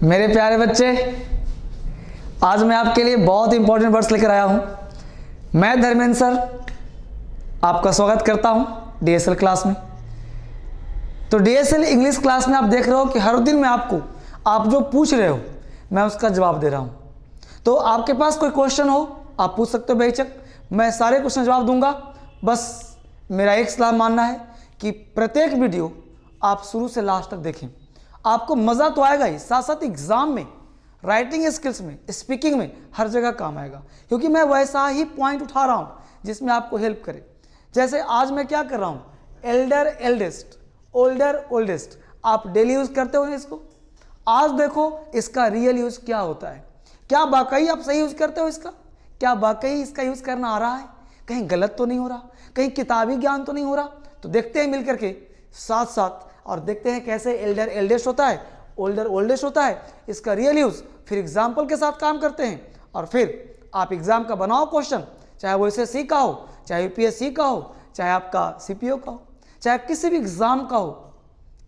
मेरे प्यारे बच्चे, आज मैं आपके लिए बहुत इंपॉर्टेंट वर्ड्स लेकर आया हूं। मैं धर्मेंद्र सर आपका स्वागत करता हूं डीएसएल क्लास में। तो डीएसएल इंग्लिश क्लास में आप देख रहे हो कि हर दिन मैं आपको आप जो पूछ रहे हो मैं उसका जवाब दे रहा हूं। तो आपके पास कोई क्वेश्चन हो आप पूछ सकते हो बेहिचक, मैं सारे क्वेश्चन जवाब दूंगा। बस मेरा एक सलाह मानना है कि प्रत्येक वीडियो आप शुरू से लास्ट तक देखें, आपको मज़ा तो आएगा ही, साथ साथ एग्जाम में, राइटिंग स्किल्स में, स्पीकिंग में हर जगह काम आएगा, क्योंकि मैं वैसा ही पॉइंट उठा रहा हूँ जिसमें आपको हेल्प करे। जैसे आज मैं क्या कर रहा हूँ, एल्डर एल्डेस्ट, ओल्डर ओल्डेस्ट, आप डेली यूज़ करते हो इसको। आज देखो इसका रियल यूज़ क्या होता है, क्या वाकई आप सही यूज़ करते हो इसका, क्या वाकई इसका यूज़ करना आ रहा है, कहीं गलत तो नहीं हो रहा, कहीं किताबी ज्ञान तो नहीं हो रहा। तो देखते हैं मिल करके साथ साथ और देखते हैं कैसे एल्डर एल्डेस्ट होता है, ओल्डर ओल्डेस्ट होता है, इसका रियल यूज़, फिर एग्जाम्पल के साथ काम करते हैं। और फिर आप एग्जाम का बनाओ क्वेश्चन, चाहे वो एसएससी का हो, चाहे यूपीएससी का हो, चाहे आपका सीपीओ का हो, चाहे किसी भी एग्जाम का हो,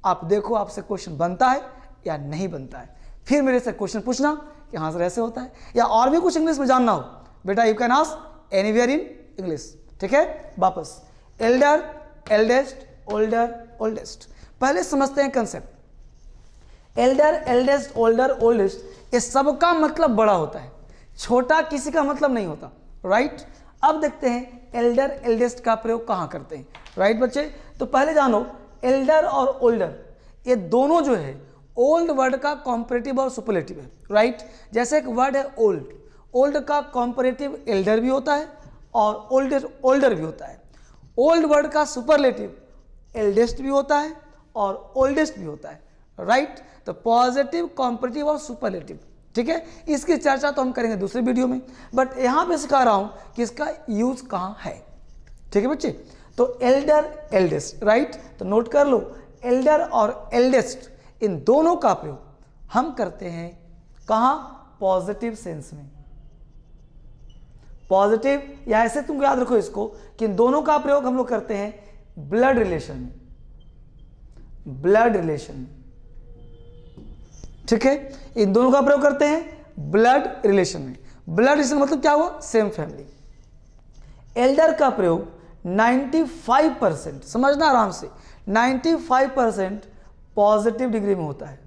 आप देखो आपसे क्वेश्चन बनता है या नहीं बनता है। फिर मेरे से क्वेश्चन पूछना कि हाँ सर ऐसे होता है, या और भी कुछ इंग्लिश में जानना हो बेटा, you can ask anywhere in English. ठीक है, वापस एल्डर एल्डेस्ट ओल्डर ओल्डेस्ट, पहले समझते हैं concept. Elder eldest older oldest, ये सबका मतलब बड़ा होता है, छोटा किसी का मतलब नहीं होता, राइट। अब देखते हैं एल्डर एल्डेस्ट का प्रयोग कहाँ करते हैं, राइट बच्चे। तो पहले जानो एल्डर और ओल्डर, ये दोनों जो है ओल्ड वर्ड का कॉम्परेटिव और सुपरलेटिव है, राइट। जैसे एक वर्ड है ओल्ड, ओल्ड का कॉम्परेटिव एल्डर भी होता है और ओल्डर भी होता है। ओल्ड वर्ड का सुपरलेटिव एल्डेस्ट भी होता है और ओल्डेस्ट भी होता है, राइट। तो पॉजिटिव, कॉम्परेटिव और सुपरलेटिव, ठीक है। इसकी चर्चा तो हम करेंगे दूसरे वीडियो में, बट यहां पे सिखा रहा हूं कि इसका यूज कहां है, ठीक है बच्चे। तो एल्डर एल्डेस्ट, राइट, तो नोट कर लो, एल्डर और एल्डेस्ट इन दोनों का प्रयोग हम करते हैं कहां, पॉजिटिव सेंस में। पॉजिटिव, या ऐसे तुम याद रखो इसको कि इन दोनों का प्रयोग हम लोग करते हैं ब्लड रिलेशन में, ब्लड रिलेशन, ठीक है। इन दोनों का प्रयोग करते हैं ब्लड रिलेशन में। ब्लड रिलेशन मतलब क्या हुआ, सेम फैमिली। एल्डर का प्रयोग 95%, समझना आराम से, 95% पॉजिटिव डिग्री में होता है।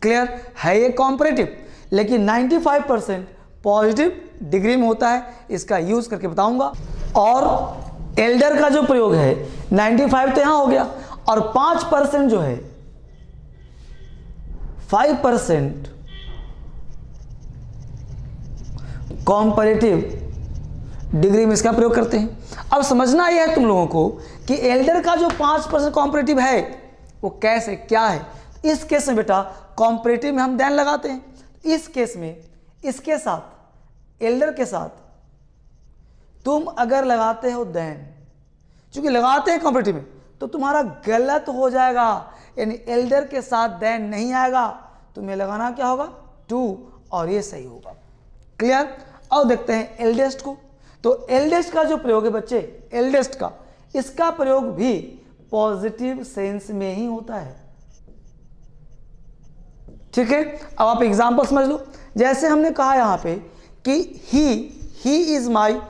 क्लियर है, ये कॉम्परेटिव, लेकिन 95% पॉजिटिव डिग्री में होता है। इसका यूज करके बताऊंगा। और एल्डर का जो प्रयोग है 95 तो यहां हो गया, और 5% जो है, 5% कॉम्परेटिव डिग्री में इसका प्रयोग करते हैं। अब समझना यह है तुम लोगों को कि एल्डर का जो 5% कॉम्परेटिव है वो कैसे, क्या है। इस केस में बेटा कॉम्परेटिव में हम देन लगाते हैं। इस केस में इसके साथ, एल्डर के साथ तुम अगर लगाते हो देन, चूंकि लगाते हैं कॉम्परेटिव में, तो तुम्हारा गलत हो जाएगा, यानी एल्डर के साथ देन नहीं आएगा, तुम्हें लगाना क्या होगा, टू, और ये सही होगा। क्लियर। अब देखते हैं एल्डेस्ट को। तो एल्डेस्ट का जो प्रयोग है बच्चे, एल्डेस्ट का, इसका प्रयोग भी पॉजिटिव सेंस में ही होता है, ठीक है। अब आप एग्जांपल समझ लो। जैसे हमने कहा यहां पे कि ही is my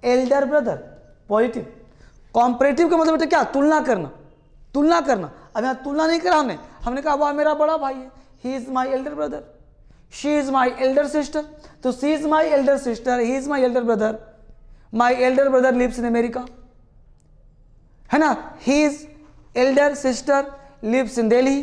elder brother, positive. Comparative का मतलब क्या, तुलना करना, तुलना करना। अब यहां तुलना नहीं करा हमने कहा वह मेरा बड़ा भाई है, he is my elder brother, she is my elder sister. तो she is my elder sister, he is my elder brother, my elder brother lives in America, है ना, he is elder sister lives in Delhi.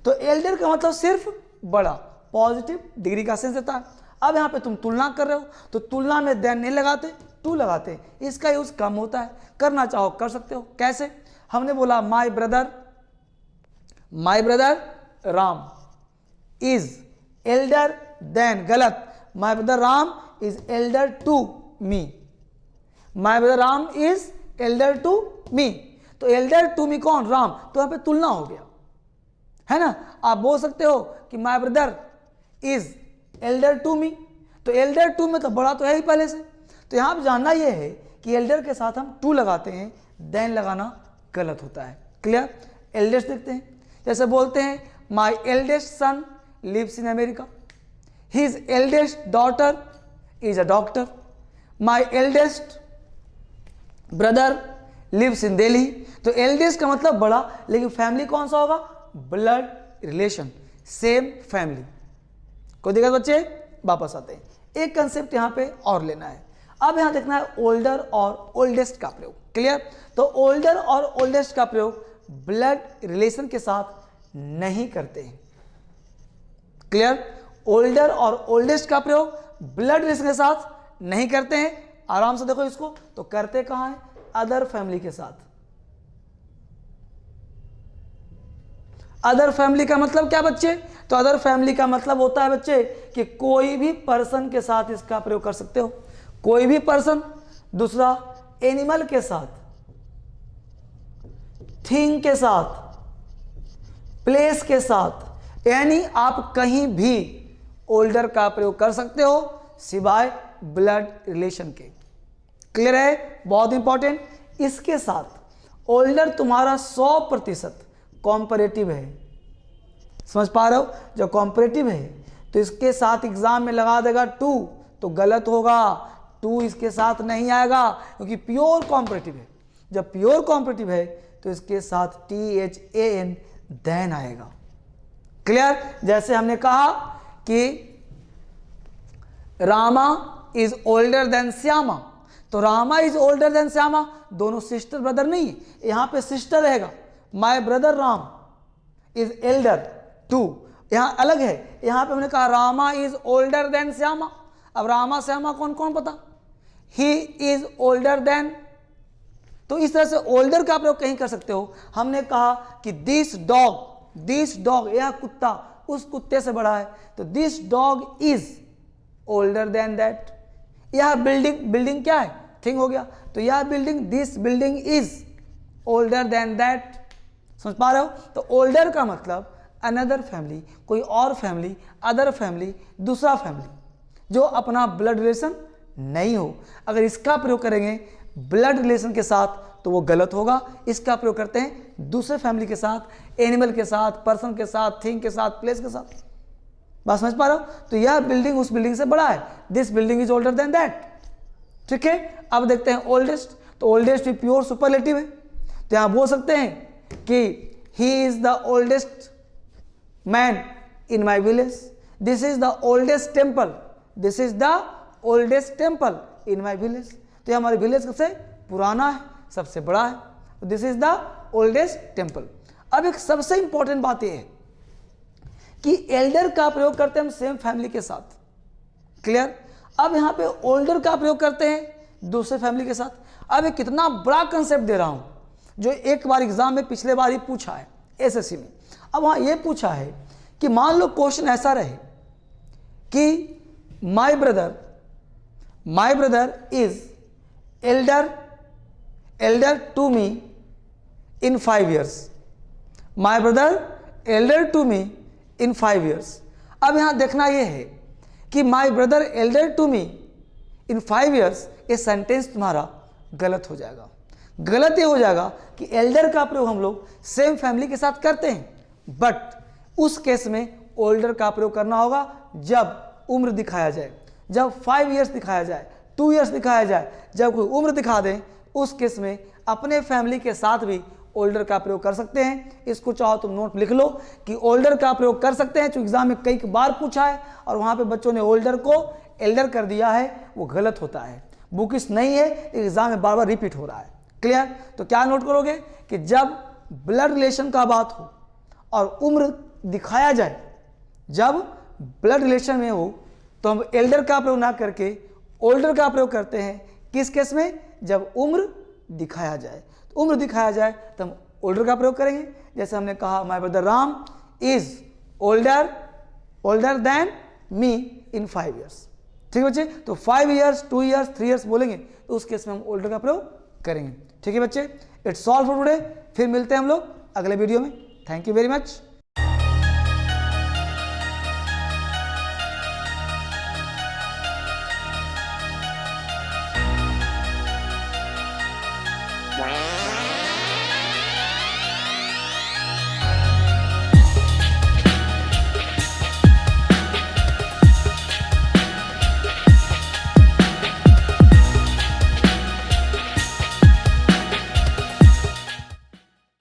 तो elder का मतलब सिर्फ बड़ा, positive degree का sense देता है। अब यहां पे तुम तुलना कर रहे हो तो तुलना में देन नहीं लगाते, टू लगाते, इसका यूज कम होता है। करना चाहो कर सकते हो। कैसे, हमने बोला my brother Ram is elder than, गलत, my brother Ram is elder to me, my brother Ram is elder to me. तो एल्डर टू मी कौन, राम, तो यहां पे तुलना हो गया, है ना। आप बोल सकते हो कि my brother is elder to me, तो एल्डर टू में तो बड़ा तो है ही पहले से। तो यहां पर जानना यह है कि एल्डर के साथ हम टू लगाते हैं, देन लगाना गलत होता है। क्लियर। एल्डेस्ट देखते हैं, जैसे बोलते हैं my eldest son lives in America, his eldest daughter is a doctor, my eldest brother lives in Delhi. तो एल्डेस्ट का मतलब बड़ा, लेकिन फैमिली कौन सा होगा? Blood relation, same family. कोई दिक्कत बच्चे? वापस आते हैं, एक कंसेप्ट यहां पे और लेना है। अब यहां देखना है ओल्डर और ओल्डेस्ट का प्रयोग। क्लियर? तो ओल्डर और ओल्डेस्ट का प्रयोग ब्लड रिलेशन के साथ नहीं करते हैं। क्लियर? ओल्डर और ओल्डेस्ट का प्रयोग ब्लड रिलेशन के साथ नहीं करते हैं। आराम से देखो इसको, तो करते कहां है? अदर फैमिली के साथ। अदर फैमिली का मतलब क्या बच्चे? तो अदर फैमिली का मतलब होता है बच्चे कि कोई भी पर्सन के साथ इसका प्रयोग कर सकते हो। कोई भी पर्सन, दूसरा एनिमल के साथ, थिंग के साथ, प्लेस के साथ, यानी आप कहीं भी ओल्डर का प्रयोग कर सकते हो सिवाय ब्लड रिलेशन के। क्लियर है? बहुत इंपॉर्टेंट। इसके साथ ओल्डर तुम्हारा 100% कॉम्परेटिव है। समझ पा रहे हो? जब कॉम्परेटिव है तो इसके साथ एग्जाम में लगा देगा 2 तो गलत होगा, 2 इसके साथ नहीं आएगा क्योंकि प्योर कॉम्परेटिव है। जब प्योर कॉम्परेटिव है तो इसके साथ THAN देन आएगा। क्लियर? जैसे हमने कहा कि Rama is older than Shyama, तो Rama is older than Shyama, दोनों सिस्टर ब्रदर नहीं है, यहां पे सिस्टर रहेगा। My brother Ram is elder to, यहां अलग है। यहां पे हमने कहा Rama is older than Shyama. अब रामा श्यामा कौन कौन पता? He is older than. तो इस तरह से ओल्डर का प्रयोग कहीं कर सकते हो। हमने कहा कि दिस डॉग, यह कुत्ता उस कुत्ते से बड़ा है, तो this dog is older then that. यह बिल्डिंग क्या है? थिंग हो गया, तो यह building, this building is older then that. समझ पा रहे हो? तो ओल्डर का मतलब अनदर फैमिली, कोई और फैमिली, अदर फैमिली, दूसरा फैमिली जो अपना ब्लड रिलेशन नहीं हो। अगर इसका प्रयोग करेंगे ब्लड रिलेशन के साथ तो वो गलत होगा। इसका प्रयोग करते हैं दूसरे फैमिली के साथ, एनिमल के साथ, पर्सन के साथ, थिंग के साथ, प्लेस के साथ। बात समझ पा रहे हो? तो यह बिल्डिंग उस बिल्डिंग से बड़ा है, this building is older then that. ठीक है? अब देखते हैं ओल्डेस्ट। तो ओल्डेस्ट भी प्योर सुपरलेटिव है, तो यहां बोल सकते हैं कि he is the oldest man in my village, this is the oldest temple, this is the oldest temple in my village. तो यह हमारे विलेज सबसे पुराना है, सबसे बड़ा है, this is the oldest temple. अब एक सबसे इंपॉर्टेंट बात यह है कि एल्डर का प्रयोग करते हैं हम सेम फैमिली के साथ। क्लियर? अब यहां पे ओल्डर का प्रयोग करते हैं दूसरे फैमिली के साथ। अब एक कितना बड़ा कंसेप्ट दे रहा हूं जो एक बार एग्जाम में पिछले बार ही पूछा है एसएससी में। अब वहां यह पूछा है कि मान लो क्वेश्चन ऐसा रहे कि my brother is elder to me in 5 years, my brother elder to me in 5 years। अब यहां देखना यह है कि my brother elder to me in 5 years, ये सेंटेंस तुम्हारा गलत हो जाएगा। गलत ये हो जाएगा कि एल्डर का प्रयोग हम लोग सेम फैमिली के साथ करते हैं, बट उस केस में ओल्डर का प्रयोग करना होगा जब उम्र दिखाया जाए, जब 5 years दिखाया जाए, 2 years दिखाया जाए, जब कोई उम्र दिखा दें उस केस में अपने फैमिली के साथ भी ओल्डर का प्रयोग कर सकते हैं। इसको चाहो तुम नोट लिख लो कि ओल्डर का प्रयोग कर सकते हैं, क्योंकि एग्जाम में कई बार पूछा है और वहां पे बच्चों ने ओल्डर को एल्डर कर दिया है, वो गलत होता है। बुकिश नहीं है, एग्जाम में बार बार रिपीट हो रहा है। क्लियर? तो क्या नोट करोगे कि जब ब्लड रिलेशन का बात हो और उम्र दिखाया जाए, जब ब्लड रिलेशन में हो तो हम एल्डर का प्रयोग ना करके ओल्डर का प्रयोग करते हैं। किस केस में? जब उम्र दिखाया जाए। तो उम्र दिखाया जाए तो हम ओल्डर का प्रयोग करेंगे। जैसे हमने कहा my brother Ram is older than me in 5 years। ठीक है बच्चे? तो 5 years, 2 years, 3 years बोलेंगे तो उस केस में हम ओल्डर का प्रयोग करेंगे। ठीक है बच्चे? It's all for today. फिर मिलते हैं हम लोग अगले वीडियो में। Thank you very much.